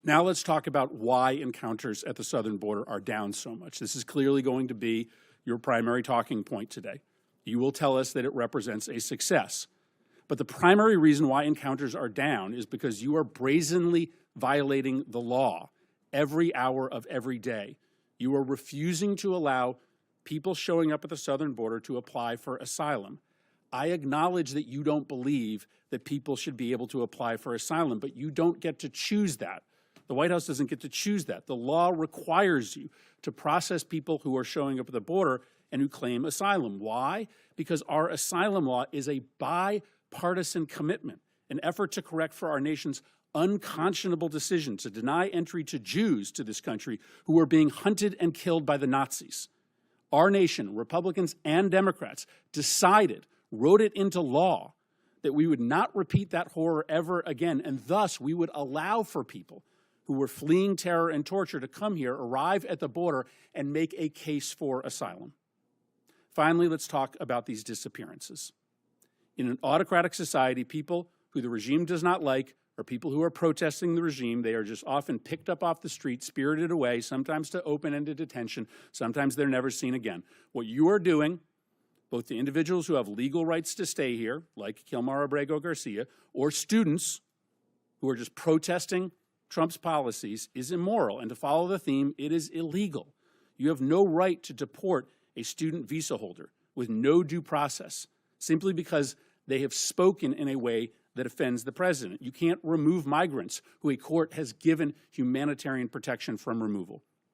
Now let's talk about why encounters at the southern border are down so much. This is clearly going to be your primary talking point today. You will tell us that it represents a success. But the primary reason why encounters are down is because you are brazenly violating the law every hour of every day. You are refusing to allow people showing up at the southern border to apply for asylum. I acknowledge that you don't believe that people should be able to apply for asylum, but you don't get to choose that. The White House doesn't get to choose that. The law requires you to process people who are showing up at the border and who claim asylum. Why? Because our asylum law is a bipartisan commitment, an effort to correct for our nation's unconscionable decision to deny entry to Jews to this country who were being hunted and killed by the Nazis. Our nation, Republicans and Democrats, decided, wrote it into law, that we would not repeat that horror ever again, and thus we would allow for people who were fleeing terror and torture to come here, arrive at the border, and make a case for asylum. Finally, let's talk about these disappearances. In an autocratic society, people who the regime does not like or people who are protesting the regime, they are just often picked up off the street, spirited away, sometimes to open-ended detention, sometimes they're never seen again. What you are doing, both the individuals who have legal rights to stay here, like Kilmar Abrego Garcia, or students who are just protesting Trump's policies, is immoral. And to follow the theme, it is illegal. You have no right to deport a student visa holder with no due process, simply because they have spoken in a way that offends the president. You can't remove migrants who a court has given humanitarian protection from removal.